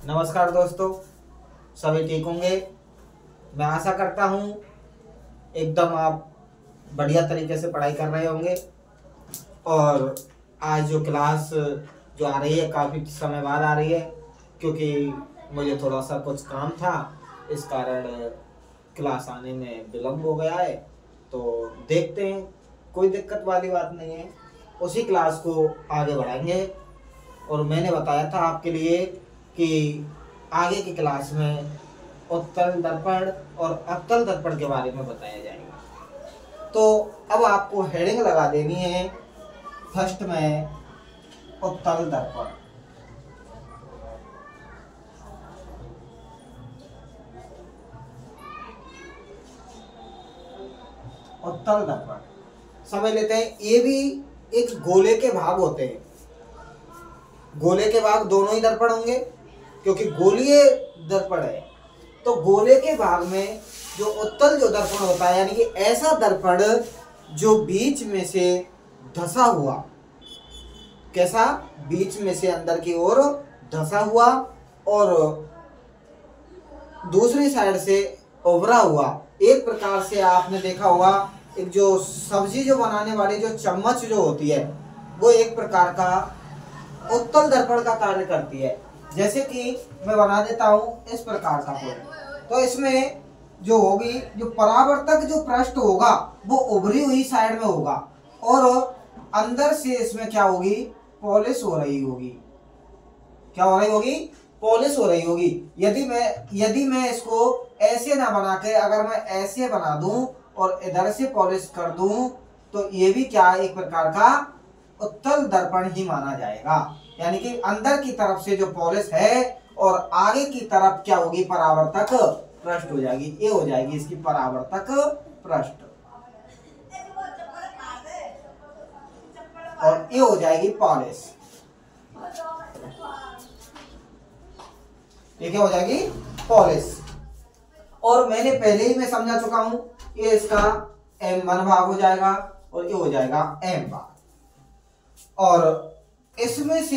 नमस्कार दोस्तों, सभी ठीक होंगे। मैं आशा करता हूँ एकदम आप बढ़िया तरीके से पढ़ाई कर रहे होंगे। और आज जो क्लास जो आ रही है काफ़ी समय बाद आ रही है, क्योंकि मुझे थोड़ा सा कुछ काम था, इस कारण क्लास आने में विलम्ब हो गया है। तो देखते हैं, कोई दिक्कत वाली बात नहीं है, उसी क्लास को आगे बढ़ाएंगे। और मैंने बताया था आपके लिए कि आगे की क्लास में उत्तल दर्पण और अवतल दर्पण के बारे में बताया जाएगा। तो अब आपको हेडिंग लगा देनी है फर्स्ट में, उत्तल दर्पण। उत्तल दर्पण समझ लेते हैं। ये भी एक गोले के भाग होते हैं। गोले के भाग दोनों ही दर्पण होंगे, क्योंकि गोलीय दर्पण है। तो गोले के भाग में जो उत्तल जो दर्पण होता है, यानी कि ऐसा दर्पण जो बीच में से धंसा हुआ, कैसा, बीच में से अंदर की ओर धंसा हुआ और दूसरी साइड से उभरा हुआ। एक प्रकार से आपने देखा होगा, एक जो सब्जी जो बनाने वाली जो चम्मच जो होती है, वो एक प्रकार का उत्तल दर्पण का कार्य करती है। जैसे कि मैं बना देता हूँ इस प्रकार का कोई, तो इसमें जो होगी, जो परावर्तक जो पृष्ठ होगा वो उभरी हुई साइड में होगा, और अंदर से इसमें क्या होगी, पॉलिश हो रही होगी। क्या हो रही होगी? पॉलिश हो रही होगी। यदि मैं इसको ऐसे ना बना के अगर मैं ऐसे बना दूं और इधर से पॉलिश कर दूं, तो ये भी क्या, एक प्रकार का उत्तल दर्पण ही माना जाएगा। यानी कि अंदर की तरफ से जो पॉलिश है और आगे की तरफ क्या होगी, परावर्तक पृष्ठ हो जाएगी। ये हो जाएगी इसकी परावर्तक पृष्ठ, और ये हो जाएगी पॉलिश। ये क्या हो जाएगी, पॉलिश। और मैंने पहले ही मैं समझा चुका हूं, ये इसका M1 भाग हो जाएगा और ये हो जाएगा M भाग। और इसमें से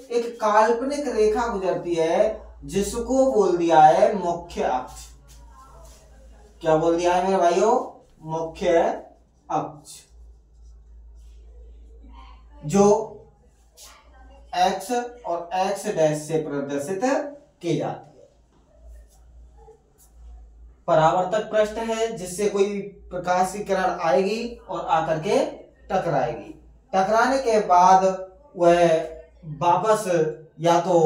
एक काल्पनिक रेखा गुजरती है, जिसको बोल दिया है मुख्य अक्ष। क्या बोल दिया है मेरे भाइयों? मुख्य अक्ष, जो x और x डैश से प्रदर्शित की जाती है। परावर्तक पृष्ठ है, जिससे कोई प्रकाश की किरण आएगी और आकर के टकराएगी। टकराने के बाद वह वापस या तो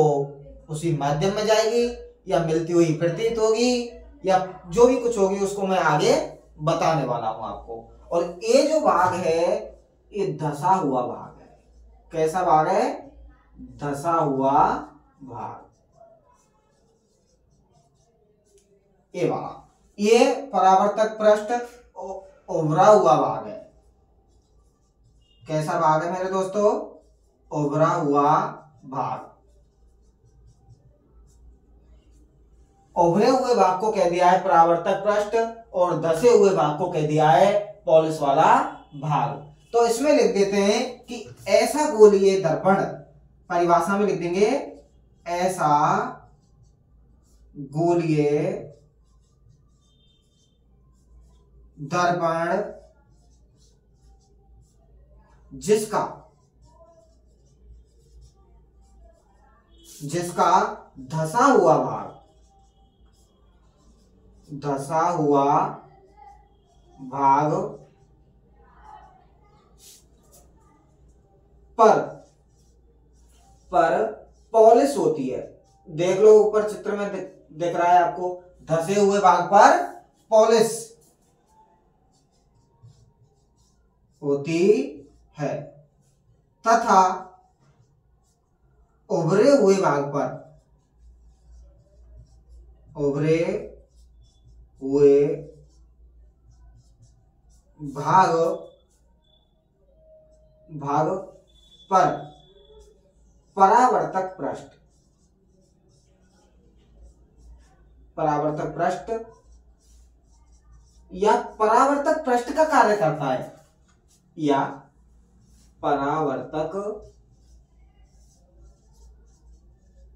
उसी माध्यम में जाएगी, या मिलती हुई प्रतीत होगी, या जो भी कुछ होगी उसको मैं आगे बताने वाला हूं आपको। और ये जो भाग है, ये धंसा हुआ भाग है। कैसा भाग है? धंसा हुआ भाग। ये वाला, ये परावर्तक पृष्ठ उभरा हुआ भाग है। कैसा भाग है मेरे दोस्तों? उभरा हुआ भाग। उभरे हुए भाग को कह दिया है परावर्तक पृष्ठ, और धंसे हुए भाग को कह दिया है पॉलिश वाला भाग। तो इसमें लिख देते हैं कि ऐसा गोलीय दर्पण, परिभाषा में लिख देंगे, ऐसा गोलीय दर्पण जिसका धंसा हुआ भाग पर पॉलिश होती है। देख लो ऊपर चित्र में दिख रहा है आपको, धंसे हुए भाग पर पॉलिश होती है, तथा उभरे हुए भाग पर परावर्तक पृष्ठ या परावर्तक पृष्ठ का कार्य करता है, या परावर्तक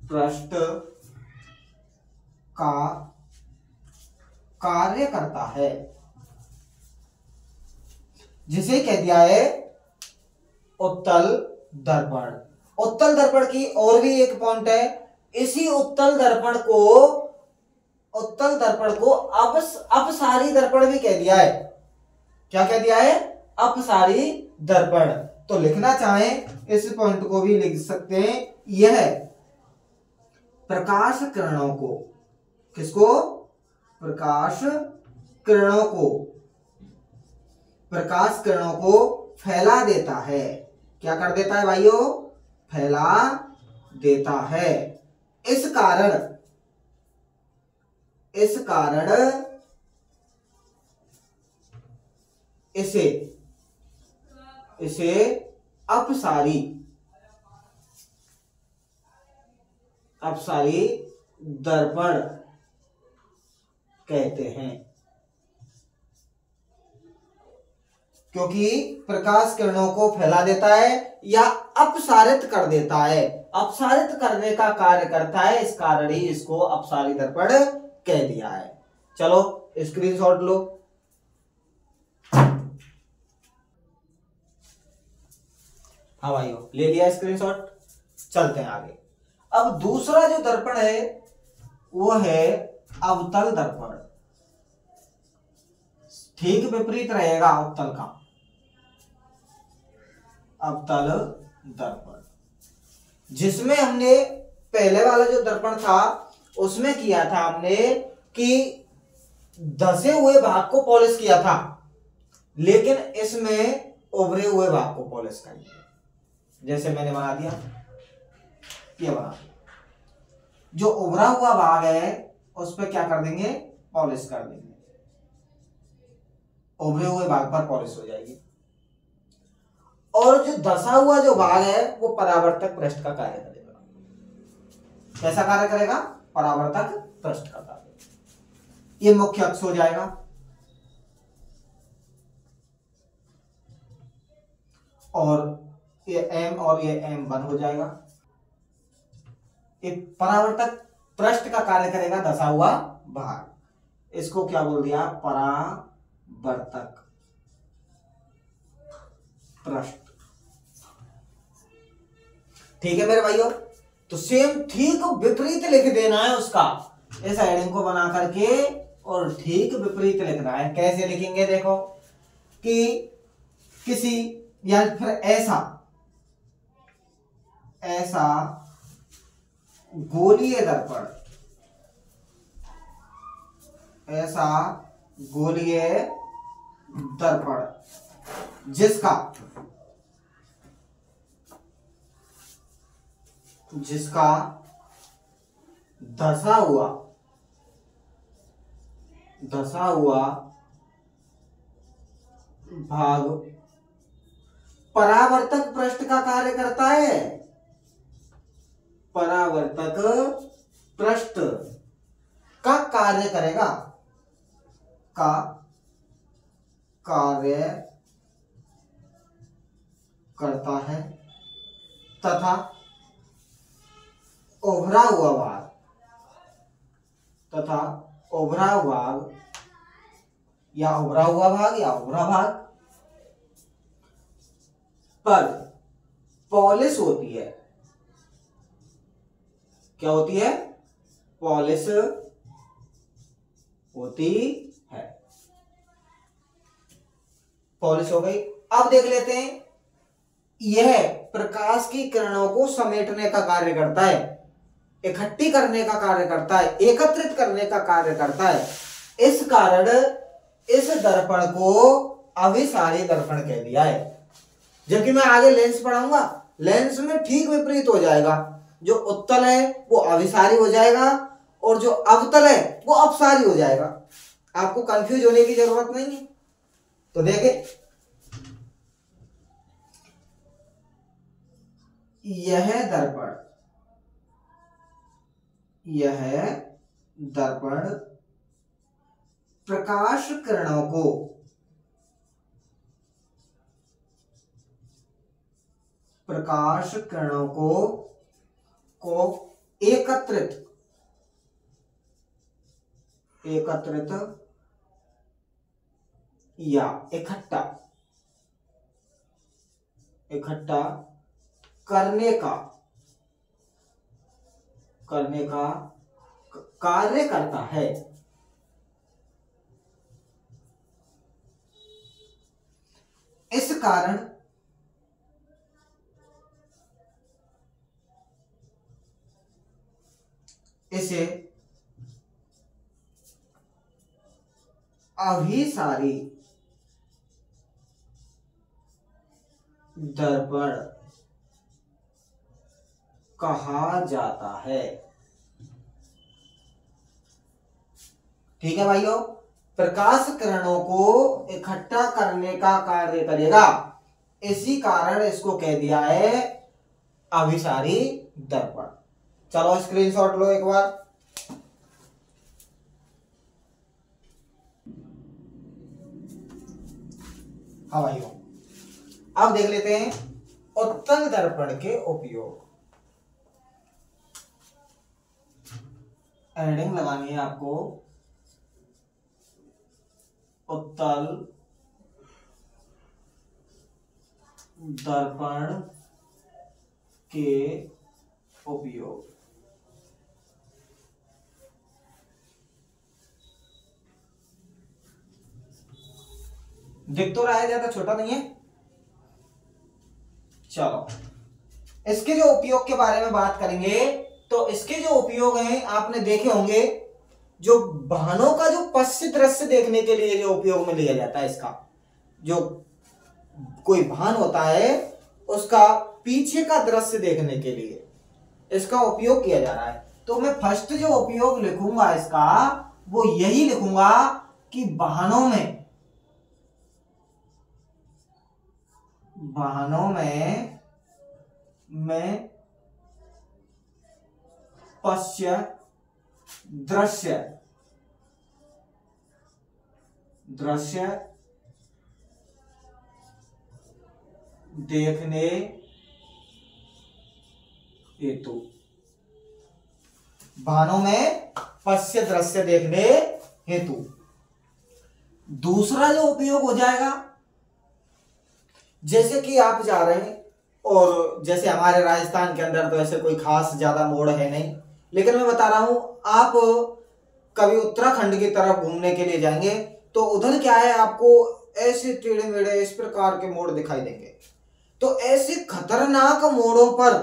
पृष्ठ का कार्य करता है, जिसे कह दिया है उत्तल दर्पण। उत्तल दर्पण की और भी एक पॉइंट है, इसी उत्तल दर्पण को अपसारी दर्पण भी कह दिया है। क्या कह दिया है? अपसारी दर्पण। तो लिखना चाहें इस पॉइंट को भी लिख सकते हैं, यह प्रकाश किरणों को, किसको? प्रकाश किरणों को फैला देता है। क्या कर देता है भाइयों? फैला देता है। इस कारण इसे अपसारी दर्पण कहते हैं, क्योंकि प्रकाश किरणों को फैला देता है या अपसारित कर देता है। अपसारित करने का कार्य करता है, इस कारण ही इसको अपसारी दर्पण कह दिया है। चलो स्क्रीनशॉट लो। हाँ भाइयों, ले लिया स्क्रीनशॉट। चलते हैं आगे। अब दूसरा जो दर्पण है वो है अवतल दर्पण। ठीक विपरीत रहेगा उत्तल का। अवतल दर्पण, जिसमें हमने पहले वाला जो दर्पण था उसमें किया था हमने कि धसे हुए भाग को पॉलिश किया था, लेकिन इसमें उभरे हुए भाग को पॉलिश करेंगे। जैसे मैंने बना दिया, ये बना दिया। जो उभरा हुआ भाग है उस पर क्या कर देंगे? पॉलिश कर देंगे। उभरे हुए भाग पर पॉलिश हो जाएगी। और जो धसा हुआ जो भाग है वो परावर्तक पृष्ठ का कार्य करेगा। कैसा कार्य करेगा? परावर्तक पृष्ठ का कार्य। ये मुख्य अक्ष हो जाएगा। और ये M और ये M1 हो जाएगा। ये परावर्तक पृष्ठ का कार्य करेगा धसा हुआ भाग। इसको क्या बोल दिया? परावर्तक पृष्ठ। ठीक है मेरे भाइयों, तो सेम ठीक विपरीत लिख देना है उसका। इस हेडिंग को बना करके और ठीक विपरीत लिखना है। कैसे लिखेंगे? देखो कि किसी या फिर ऐसा गोलीय दर्पण, ऐसा गोलीय दर्पण जिसका धसा हुआ भाग परावर्तक पृष्ठ का कार्य करता है। परावर्तक पृष्ठ का कार्य करेगा, का कार्य करता है, तथा उभरा हुआ भाग पर पॉलिश होती है। क्या होती है? पॉलिश होती है। पॉलिश हो गई। अब देख लेते हैं, यह प्रकाश की किरणों को समेटने का कार्य करता है, इकट्ठी करने का कार्य करता है, एकत्रित करने का कार्य करता है। इस कारण इस दर्पण को अभिसारी दर्पण कह दिया है। जबकि मैं आगे लेंस पढ़ाऊंगा, लेंस में ठीक विपरीत हो जाएगा। जो उत्तल है वो अभिसारी हो जाएगा और जो अवतल है वो अपसारी हो जाएगा। आपको कंफ्यूज होने की जरूरत नहीं है। तो देखें, यह दर्पण प्रकाश किरणों को एकत्रित एकत्रित या इकट्ठा करने का कार्य करता है। इस कारण इसे अभिसारी दर्पण कहा जाता है। ठीक है भाइयों, प्रकाश किरणों को इकट्ठा करने का कार्य करेगा, इसी कारण इसको कह दिया है अभिसारी दर्पण। चलो स्क्रीनशॉट लो एक बार। हाँ भाइयों, अब देख लेते हैं उत्तल दर्पण के उपयोग। हेडिंग लगानी है आपको, उत्तल दर्पण के उपयोग। दिख तो रहा है, ज्यादा छोटा नहीं है। चलो इसके जो उपयोग के बारे में बात करेंगे, तो इसके जो उपयोग हैं आपने देखे होंगे। जो वाहनों का जो पश्चिम दृश्य देखने के लिए जो उपयोग में लिया जाता है, इसका जो कोई वाहन होता है उसका पीछे का दृश्य देखने के लिए इसका उपयोग किया जा रहा है। तो मैं फर्स्ट जो उपयोग लिखूंगा इसका, वो यही लिखूंगा कि वाहनों में पश्चिम दृश्य देखने हेतु, वाहनों में पश्चिम दृश्य देखने हेतु। दूसरा जो उपयोग हो जाएगा, जैसे कि आप जा रहे हैं, और जैसे हमारे राजस्थान के अंदर तो ऐसे कोई खास ज्यादा मोड़ है नहीं, लेकिन मैं बता रहा हूं, आप कभी उत्तराखंड की तरफ घूमने के लिए जाएंगे तो उधर क्या है, आपको ऐसे टेढ़े मेढ़े इस प्रकार के मोड़ दिखाई देंगे। तो ऐसे खतरनाक मोड़ों पर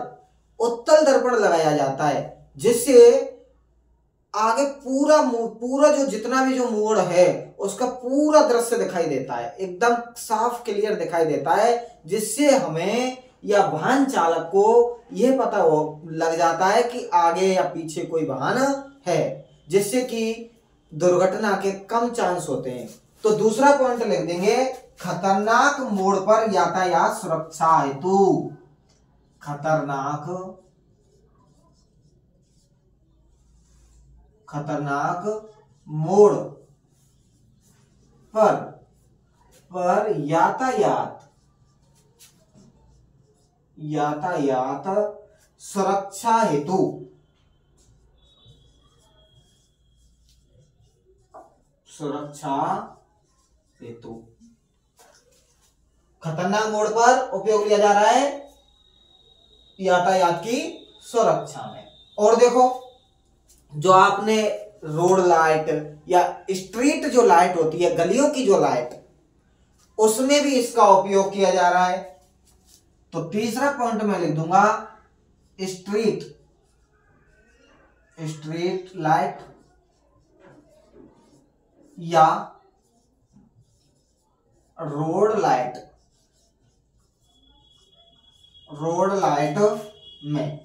उत्तल दर्पण लगाया जाता है, जिससे आगे पूरा जो जितना भी जो मोड़ है उसका पूरा दृश्य दिखाई देता है, एकदम साफ क्लियर दिखाई देता है, जिससे हमें या वाहन चालक को यह पता लग जाता है कि आगे या पीछे कोई वाहन है, जिससे कि दुर्घटना के कम चांस होते हैं। तो दूसरा पॉइंट लिख देंगे, खतरनाक मोड़ पर यातायात सुरक्षा हेतु। खतरनाक मोड़ पर यातायात सुरक्षा हेतु खतरनाक मोड़ पर उपयोग लिया जा रहा है यातायात की सुरक्षा में। और देखो, जो आपने रोड लाइट या स्ट्रीट जो लाइट होती है, गलियों की जो लाइट, उसमें भी इसका उपयोग किया जा रहा है। तो तीसरा पॉइंट मैं लिख दूंगा, स्ट्रीट लाइट या रोड लाइट में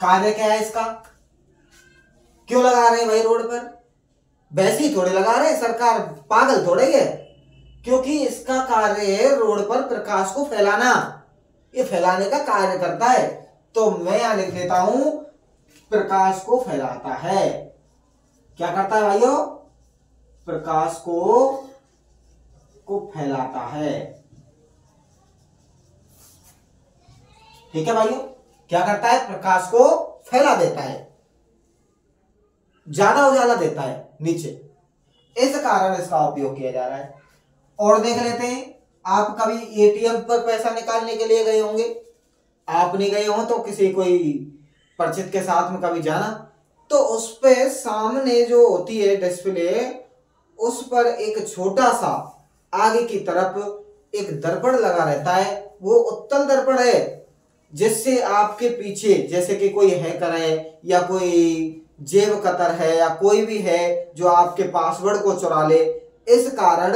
कार्य क्या है इसका? क्यों लगा रहे हैं भाई रोड पर? वैसे ही थोड़े लगा रहे हैं, सरकार पागल थोड़े है। क्योंकि इसका कार्य है रोड पर प्रकाश को फैलाना, ये फैलाने का कार्य करता है। तो मैं यहां लिख देता हूं, प्रकाश को फैलाता है। क्या करता है भाइयों? प्रकाश को फैलाता है। ठीक है भाइयों, क्या करता है? प्रकाश को फैला देता है। ज्यादा उजाला देता है नीचे, इस कारण इसका उपयोग किया जा रहा है। और देख लेते हैं, आप कभी एटीएम पर पैसा निकालने के लिए गए होंगे, आप नहीं गए हो तो किसी कोई परिचित के साथ में कभी जाना, तो उस पे सामने जो होती है डिस्प्ले, उस पर एक छोटा सा आगे की तरफ एक दर्पण लगा रहता है, वो उत्तल दर्पण है, जिससे आपके पीछे जैसे कि कोई हैकर है या कोई जेब कतर है या कोई भी है जो आपके पासवर्ड को चुरा ले, इस कारण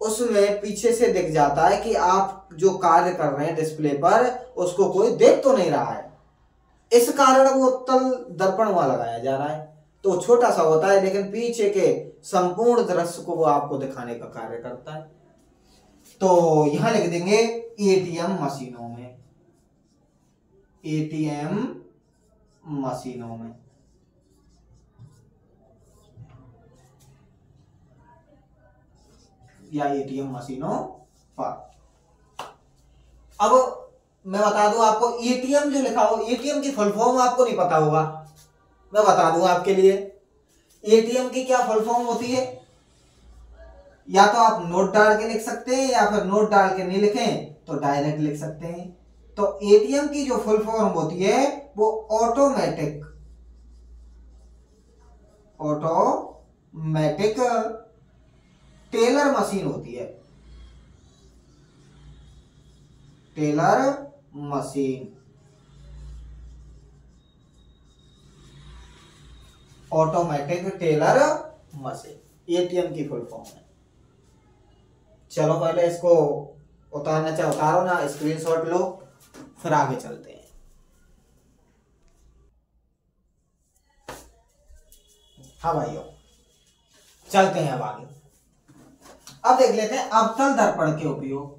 उसमें पीछे से दिख जाता है कि आप जो कार्य कर रहे हैं डिस्प्ले पर उसको कोई देख तो नहीं रहा है, इस कारण वो उत्तल दर्पण वहां लगाया जा रहा है। तो छोटा सा होता है लेकिन पीछे के संपूर्ण दृश्य को वो आपको दिखाने का कार्य करता है। तो यहां लिख देंगे एटीएम मशीनों में, एटीएम मशीनों में। या एटीएम मशीनों पर। अब मैं बता दूं आपको, एटीएम जो लिखा हो, एटीएम की फुल फॉर्म आपको नहीं पता होगा, मैं बता दूं आपके लिए। एटीएम की क्या फुल फॉर्म होती है, या तो आप नोट डाल के लिख सकते हैं या फिर नोट डाल के नहीं लिखें तो डायरेक्ट लिख सकते हैं। तो एटीएम की जो फुल फॉर्म होती है वो ऑटोमेटिक टेलर मशीन होती है, teller machine, automatic teller machine, ATM की फुल फॉर्म है। चलो पहले इसको उतारना चाहे उतारो ना, स्क्रीनशॉट लो, फिर आगे चलते हैं। हाँ भाइयों, चलते हैं अब आगे। अब देख लेते हैं अवतल दर्पण के उपयोग।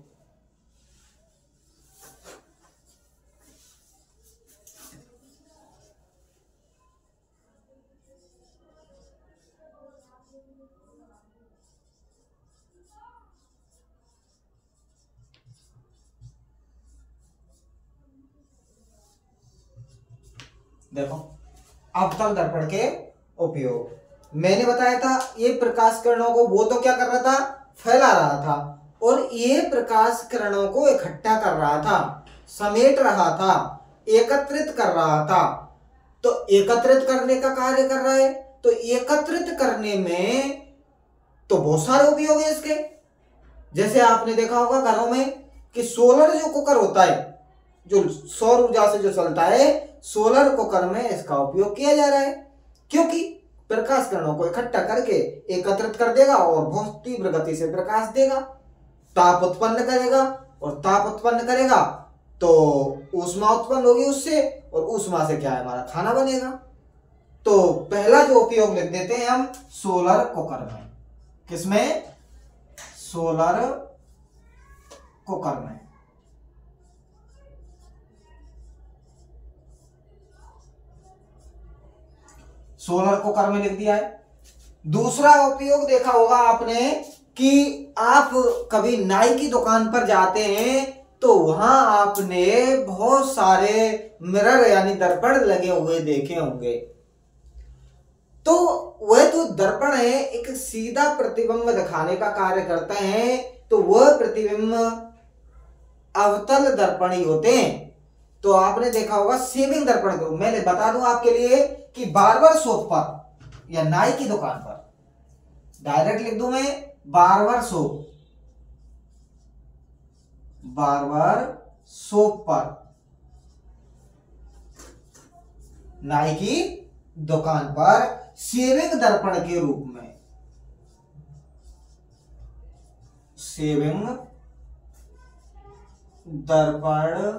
देखो अवतल दर्पण के उपयोग मैंने बताया था, ये प्रकाश किरणों को वो तो क्या कर रहा था, फैला रहा था, और ये प्रकाश किरणों को इकट्ठा कर रहा था, समेट रहा था, एकत्रित कर रहा था। तो एकत्रित करने का कार्य कर रहा है, तो एकत्रित करने में तो बहुत सारे उपयोग है इसके। जैसे आपने देखा होगा घरों में कि सोलर जो कुकर होता है, जो सौर ऊर्जा से जो चलता है, सोलर कुकर में इसका उपयोग किया जा रहा है, क्योंकि प्रकाश किरणों को इकट्ठा करके एकत्रित कर देगा और बहुत तीव्र गति से प्रकाश देगा, ताप उत्पन्न करेगा, और ताप उत्पन्न करेगा तो ऊष्मा उत्पन्न होगी उससे, और ऊष्मा से क्या है, हमारा खाना बनेगा। तो पहला जो उपयोग लिख देते हैं हम सोलर कुकर में। किसमें? सोलर कुकर में। सोलर कुकर में लिख दिया है। दूसरा उपयोग देखा होगा आपने कि आप कभी नाई की दुकान पर जाते हैं तो वहां आपने बहुत सारे मिरर यानी दर्पण लगे हुए देखे होंगे। तो वह तो दर्पण है, एक सीधा प्रतिबिंब दिखाने का कार्य करता है, तो वह प्रतिबिंब अवतल दर्पण ही होते हैं। तो आपने देखा होगा शेविंग दर्पण को, मैं बता दूं आपके लिए कि बार्बर शॉप पर या नाई की दुकान पर, डायरेक्ट लिख दूं मैं, बार्बर शॉप पर, नाई की दुकान पर शेविंग दर्पण के रूप में, शेविंग दर्पण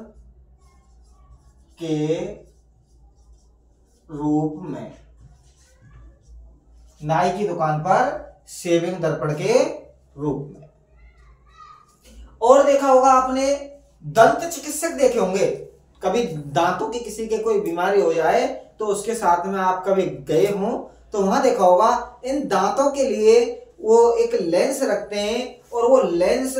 के रूप में, नाई की दुकान पर शेविंग दर्पण के रूप में। और देखा होगा आपने दंत चिकित्सक देखे होंगे, कभी दांतों की किसी के कोई बीमारी हो जाए तो उसके साथ में आप कभी गए हो तो वहां देखा होगा इन दांतों के लिए वो एक लेंस रखते हैं, और वो लेंस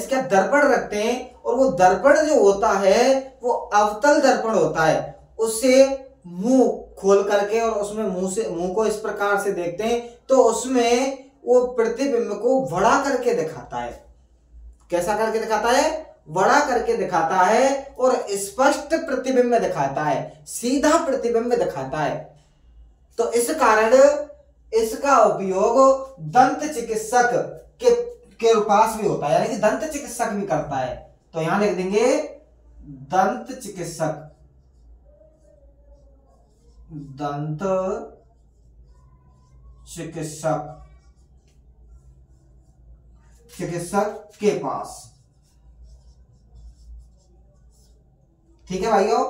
क्या दर्पण रखते हैं, और वो दर्पण जो होता है वो अवतल दर्पण होता है, उससे मुंह खोल करके और उसमें मुंह को इस प्रकार से देखते हैं तो उसमें वो प्रतिबिंब को बड़ा करके दिखाता है। कैसा करके दिखाता है? बड़ा करके दिखाता है और स्पष्ट प्रतिबिंब दिखाता है, सीधा प्रतिबिंब दिखाता है। तो इस कारण इसका उपयोग दंत चिकित्सक के पास भी होता है, यानी कि दंत चिकित्सक भी करता है। तो यहां लिख देंगे दंत चिकित्सक, दंत चिकित्सक के पास। ठीक है भाइयों,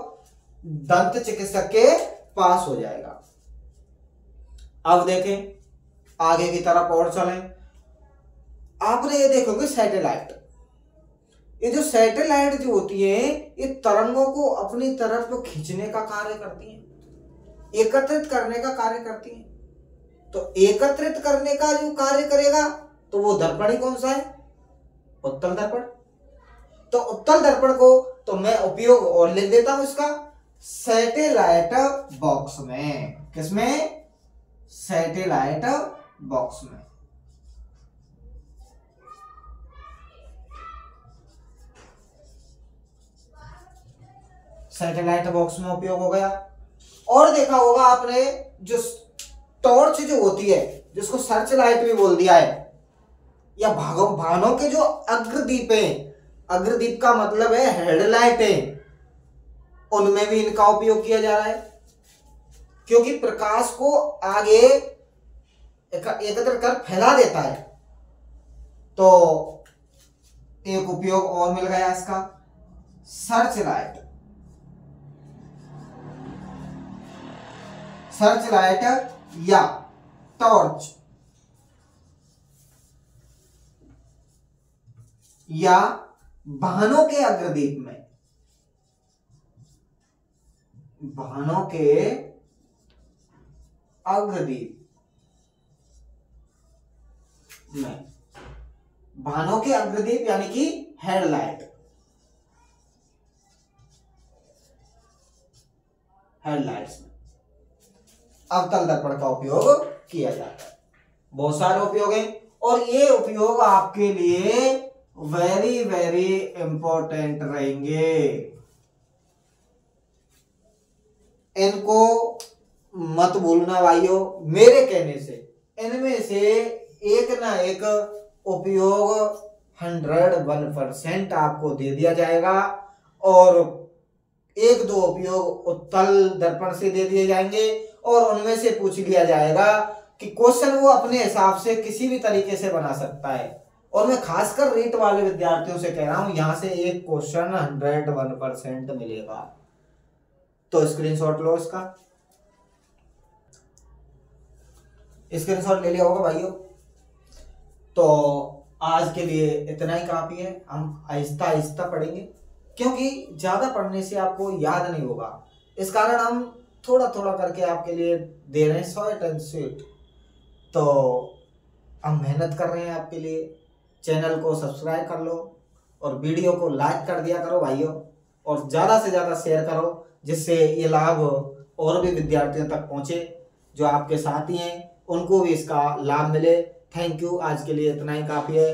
दंत चिकित्सक के पास हो जाएगा। अब देखें आगे की तरफ और चलें। आपने ये देखोगे सैटेलाइट, ये जो सैटेलाइट जो होती है ये तरंगों को अपनी तरफ खींचने का कार्य करती है, एकत्रित करने का कार्य करती है। तो एकत्रित करने का जो कार्य करेगा तो वो दर्पण ही कौन सा है? उत्तल दर्पण। तो उत्तल दर्पण को तो मैं उपयोग और लिख देता हूं इसका सैटेलाइट बॉक्स में। किसमें? सैटेलाइट बॉक्स में। सैटेलाइट बॉक्स में उपयोग हो गया। और देखा होगा आपने जो टॉर्च जो होती है, जिसको सर्च लाइट भी बोल दिया है, या वाहनों के जो अग्रदीप है, अग्रदीप का मतलब है हेडलाइट है, उनमें भी इनका उपयोग किया जा रहा है। क्योंकि प्रकाश को आगे एकत्र कर फैला देता है। तो एक उपयोग और मिल गया इसका, सर्च लाइट। सर्च लाइट या टॉर्च या वाहनों के अग्रदीप में, वाहनों के अग्रदीप में, वाहनों के अग्रदीप यानी कि हेडलाइट, हेडलाइट्स में अवतल दर्पण का उपयोग किया जाता है। बहुत सारे उपयोग हैं और ये उपयोग आपके लिए वेरी वेरी इंपॉर्टेंट रहेंगे। इनको मत भूलना भाइयों, मेरे कहने से इनमें से एक ना एक उपयोग 101% आपको दे दिया जाएगा और एक दो उपयोग उत्तल दर्पण से दे दिए जाएंगे और उनमें से पूछ लिया जाएगा कि क्वेश्चन वो अपने हिसाब से किसी भी तरीके से बना सकता है। और मैं खासकर रीट वाले विद्यार्थियों से कह रहा हूं, यहां से एक क्वेश्चन 101% मिलेगा। तो स्क्रीनशॉट लो इसका, स्क्रीनशॉट ले लिया होगा भाइयों। तो आज के लिए इतना ही काफी है। हम आहिस्ता आहिस्ता पढ़ेंगे क्योंकि ज्यादा पढ़ने से आपको याद नहीं होगा, इस कारण हम थोड़ा थोड़ा करके आपके लिए दे रहे हैं, शॉर्ट एंड स्वीट। तो हम मेहनत कर रहे हैं आपके लिए। चैनल को सब्सक्राइब कर लो और वीडियो को लाइक कर दिया करो भाइयों, और ज़्यादा से ज़्यादा शेयर करो जिससे ये लाभ और भी विद्यार्थियों तक पहुँचे। जो आपके साथी हैं उनको भी इसका लाभ मिले। थैंक यू, आज के लिए इतना ही काफ़ी है।